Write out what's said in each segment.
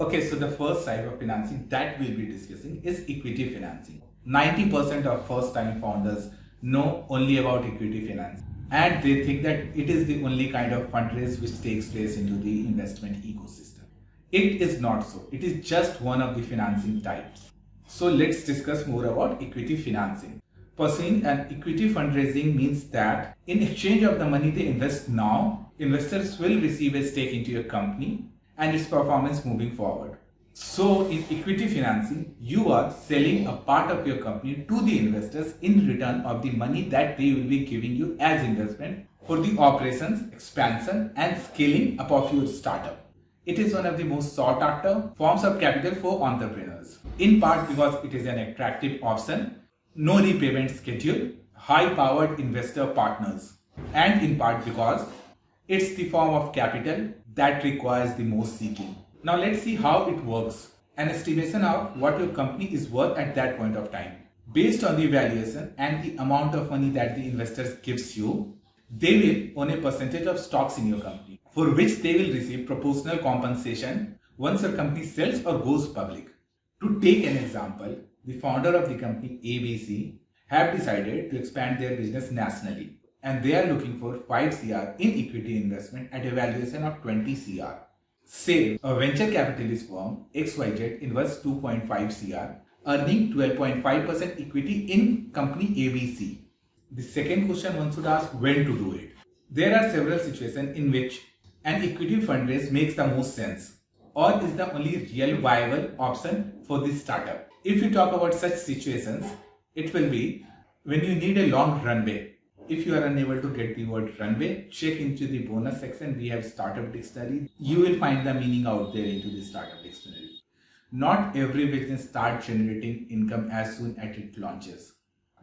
Okay, so the first type of financing that we'll be discussing is equity financing. 90% of first-time founders know only about equity finance and they think that it is the only kind of fundraise which takes place into the investment ecosystem. It is not so. It is just one of the financing types. So let's discuss more about equity financing. Pursuing an equity fundraising means that in exchange of the money they invest now, investors will receive a stake into your company and its performance moving forward. So in equity financing, you are selling a part of your company to the investors in return of the money that they will be giving you as investment for the operations, expansion and scaling up of your startup. It is one of the most sought after forms of capital for entrepreneurs. In part because it is an attractive option, no repayment schedule, high powered investor partners, and in part because it's the form of capital that requires the most seeking. Now let's see how it works. An estimation of what your company is worth at that point of time. Based on the valuation and the amount of money that the investors gives you, they will own a percentage of stocks in your company, for which they will receive proportional compensation once your company sells or goes public. To take an example, the founder of the company ABC have decided to expand their business nationally and they are looking for 5 crore in equity investment at a valuation of 20 crore. Say a venture capitalist firm XYZ invests 2.5 crore, earning 12.5% equity in company ABC. The second question one should ask, when to do it. There are several situations in which an equity fundraise makes the most sense or is the only real viable option for this startup. If you talk about such situations, it will be when you need a long runway. If you are unable to get the word runway, check into the bonus section. We have startup dictionary. You will find the meaning out there into the startup dictionary. Not every business starts generating income as soon as it launches.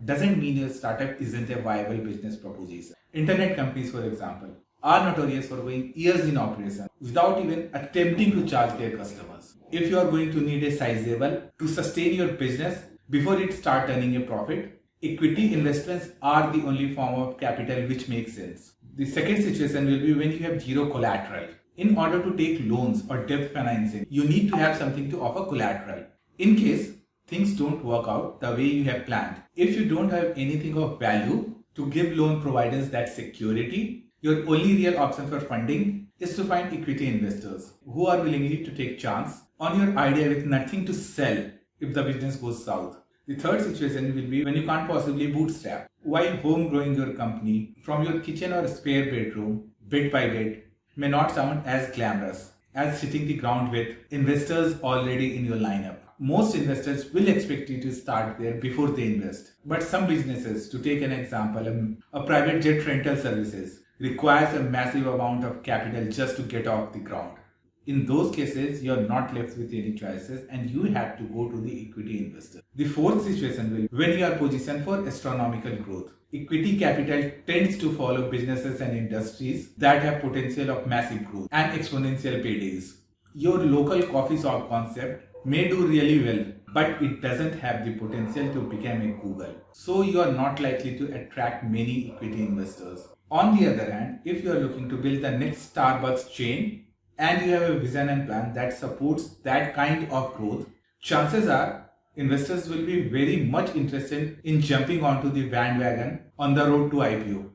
Doesn't mean your startup isn't a viable business proposition. Internet companies, for example, are notorious for going years in operation without even attempting to charge their customers. If you are going to need a sizable to sustain your business before it starts earning a profit, equity investments are the only form of capital which makes sense. The second situation will be when you have zero collateral. In order to take loans or debt financing, you need to have something to offer collateral. In case things don't work out the way you have planned, if you don't have anything of value to give loan providers that security, your only real option for funding is to find equity investors who are willing to take chance on your idea with nothing to sell if the business goes south. The third situation will be when you can't possibly bootstrap. While home growing your company from your kitchen or spare bedroom, bit by bit, may not sound as glamorous as hitting the ground with investors already in your lineup. Most investors will expect you to start there before they invest. But some businesses, to take an example, a private jet rental services, requires a massive amount of capital just to get off the ground. In those cases, you are not left with any choices and you have to go to the equity investor. The fourth situation will be when you are positioned for astronomical growth. Equity capital tends to follow businesses and industries that have potential of massive growth and exponential paydays. Your local coffee shop concept may do really well, but it doesn't have the potential to become a Google. So you are not likely to attract many equity investors. On the other hand, if you are looking to build the next Starbucks chain, and you have a vision and plan that supports that kind of growth, chances are investors will be very much interested in jumping onto the bandwagon on the road to IPO.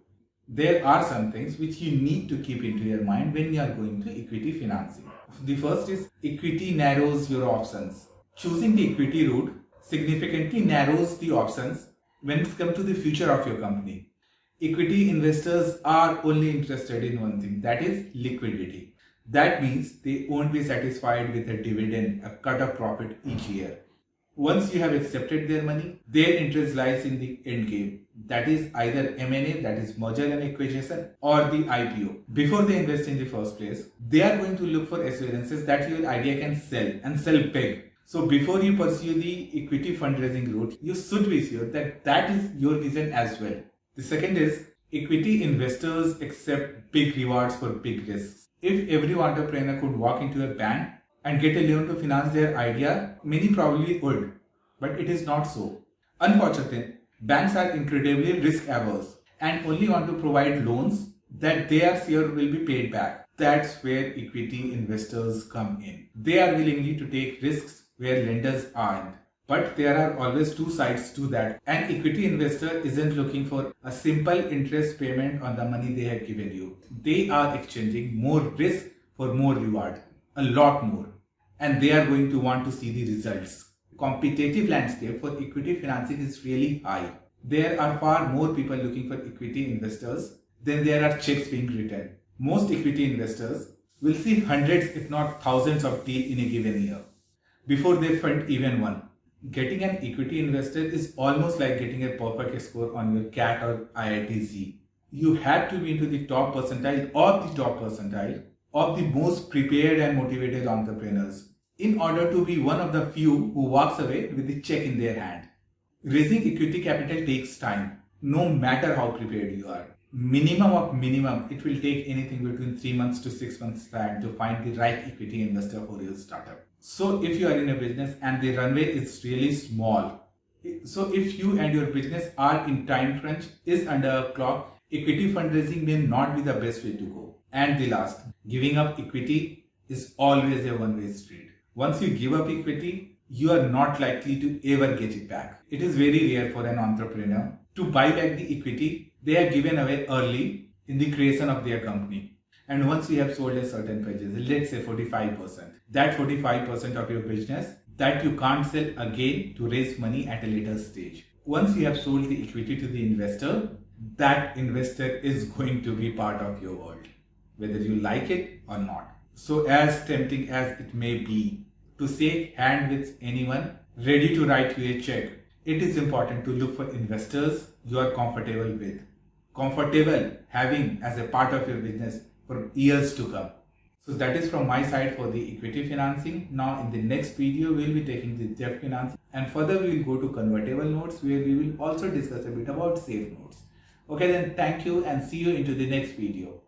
There are some things which you need to keep into your mind when you are going to equity financing. The first is equity narrows your options. Choosing the equity route significantly narrows the options when it comes to the future of your company. Equity investors are only interested in one thing, that is liquidity. That means they won't be satisfied with a dividend, a cut of profit each year. Once you have accepted their money, their interest lies in the end game. That is either M&A, that is merger and acquisition, or the IPO. Before they invest in the first place, they are going to look for assurances that your idea can sell and sell big. So before you pursue the equity fundraising route, you should be sure that that is your vision as well. The second is equity investors accept big rewards for big risks. If every entrepreneur could walk into a bank and get a loan to finance their idea, many probably would, but it is not so. Unfortunately, banks are incredibly risk averse and only want to provide loans that they are sure will be paid back. That's where equity investors come in. They are willingly to take risks where lenders aren't. But there are always two sides to that. An equity investor isn't looking for a simple interest payment on the money they have given you. They are exchanging more risk for more reward, a lot more. And they are going to want to see the results. Competitive landscape for equity financing is really high. There are far more people looking for equity investors than there are checks being written. Most equity investors will see hundreds if not thousands of deals in a given year before they fund even one. Getting an equity investor is almost like getting a perfect score on your CAT or IIT-Z. You have to be into the top percentile of the most prepared and motivated entrepreneurs in order to be one of the few who walks away with the check in their hand. Raising equity capital takes time, no matter how prepared you are. Minimum of minimum, it will take anything between 3 months to 6 months time to find the right equity investor for your startup. So if you are in a business and the runway is really small, so if you and your business are in time crunch, is under a clock, equity fundraising may not be the best way to go. And the last, giving up equity is always a one-way street. Once you give up equity, you are not likely to ever get it back. It is very rare for an entrepreneur to buy back the equity they have given away early in the creation of their company. And once you have sold a certain purchase, let's say 45%, that 45% of your business that you can't sell again to raise money at a later stage. Once you have sold the equity to the investor, that investor is going to be part of your world, whether you like it or not. So as tempting as it may be to shake hand with anyone ready to write you a check, it is important to look for investors you are comfortable with, comfortable having as a part of your business for years to come. So that is from my side for the equity financing. Now in the next video, we will be taking the debt financing and further we will go to convertible notes where we will also discuss a bit about safe notes. Okay then, thank you and see you into the next video.